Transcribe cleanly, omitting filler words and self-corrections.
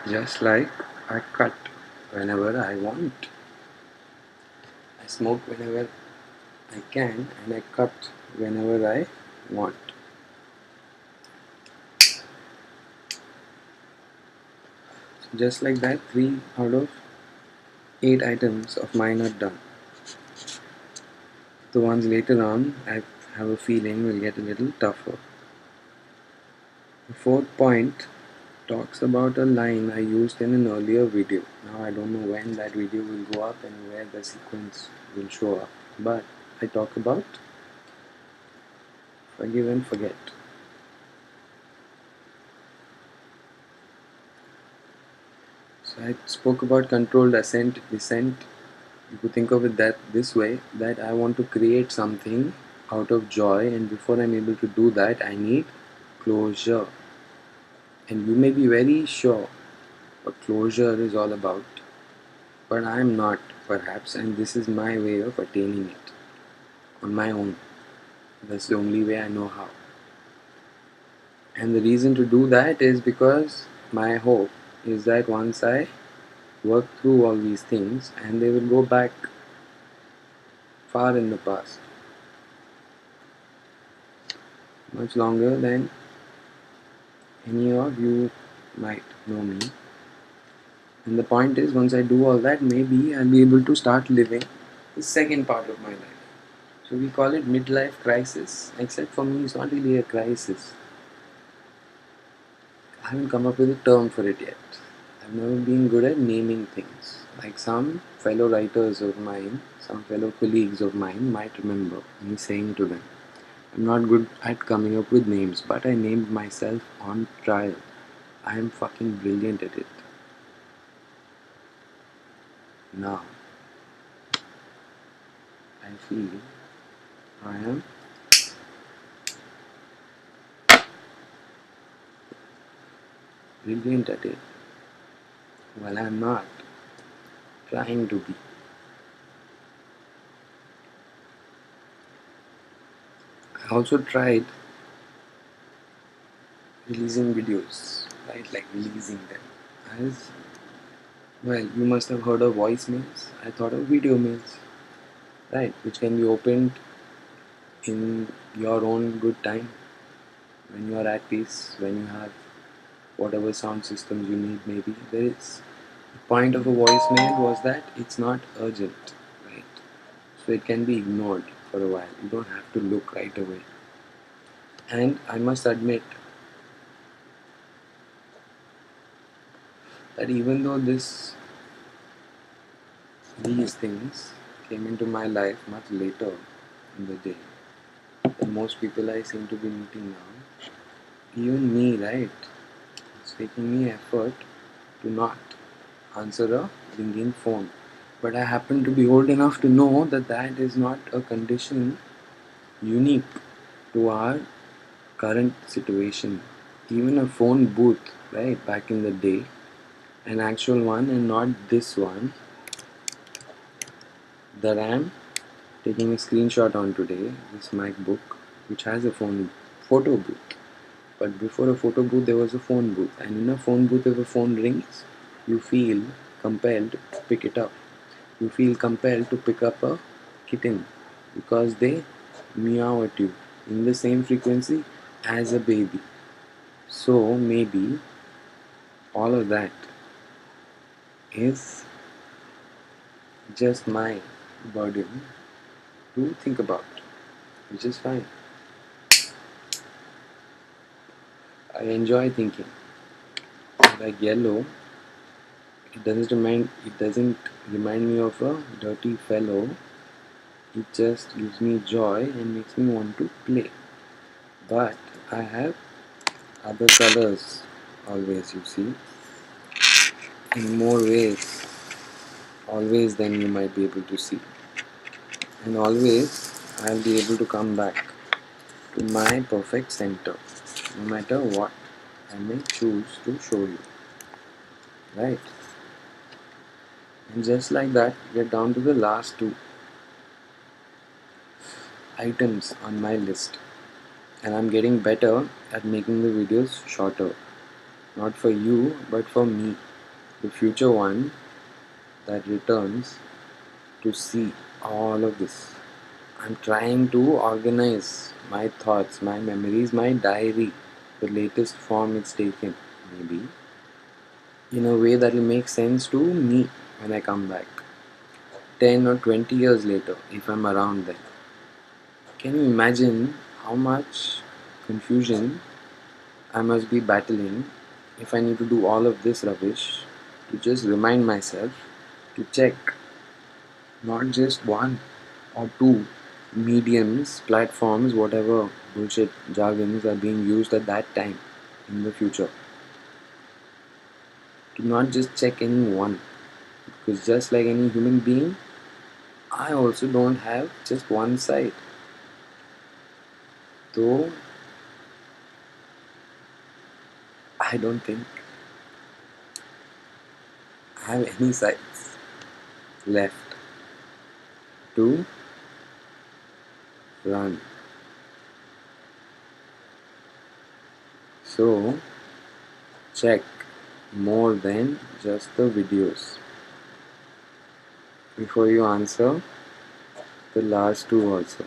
Just like I cut whenever I want. I smoke whenever I can and I cut whenever I want. So just like that, 3 out of 8 items of mine are done. The ones later on, I have a feeling will get a little tougher. The fourth point talks about a line I used in an earlier video. Now I don't know when that video will go up and where the sequence will show up, but I talk about forgive and forget. So I spoke about controlled ascent, descent. You could think of it this way, that I want to create something out of joy, and before I'm able to do that, I need closure. And you may be very sure what closure is all about, but I'm not, perhaps, and this is my way of attaining it on my own. That's the only way I know how. And the reason to do that is because my hope is that once I work through all these things, and they will go back far in the past, much longer than any of you might know me. And the point is, once I do all that, maybe I'll be able to start living the second part of my life. So we call it midlife crisis, except for me, it's not really a crisis. I haven't come up with a term for it yet. I've never been good at naming things. Like some fellow writers of mine, some fellow colleagues of mine might remember me saying to them, I'm not good at coming up with names, but I named myself on trial. I am fucking brilliant at it. Now, I feel I am brilliant at it. Well, I'm not trying to be. I also tried releasing videos, right? Like releasing them. As well, you must have heard of voicemails. I thought of video mails, right? Which can be opened in your own good time when you are at peace, when you have whatever sound systems you need. Maybe there is. The point of a voicemail was that it's not urgent, right? So it can be ignored for a while. You don't have to look right away. And I must admit that even though these things came into my life much later in the day than most people I seem to be meeting now, even me, right? It's taking me effort to not answer a ringing phone. But I happen to be old enough to know that that is not a condition unique to our current situation. Even a phone booth, right, back in the day, an actual one and not this one that I am taking a screenshot on today, this MacBook, which has a photo booth. But before a photo booth, there was a phone booth, and in a phone booth, if a phone rings, you feel compelled to pick it up. You feel compelled to pick up a kitten because they meow at you in the same frequency as a baby. So maybe all of that is just my burden to think about, which is fine. I enjoy thinking. Like yellow, it doesn't remind me of a dirty fellow. It just gives me joy and makes me want to play. But I have other colors always, you see, in more ways, always than you might be able to see. And always I'll be able to come back to my perfect center, no matter what I may choose to show you. Right? And just like that, we're down to the last two items on my list. And I'm getting better at making the videos shorter. Not for you, but for me. the future one that returns to see all of this. I'm trying to organize my thoughts, my memories, my diary, the latest form it's taken, maybe, in a way that will make sense to me when I come back 10 or 20 years later, if I'm around then. Can you imagine how much confusion I must be battling if I need to do all of this rubbish to just remind myself to check not just one or two mediums, platforms, whatever bullshit jargons are being used at that time in the future. To not just check any one. Because just like any human being, I also don't have just one side. Though I don't think I have any sides left to run. So check more than just the videos before you answer the last two also.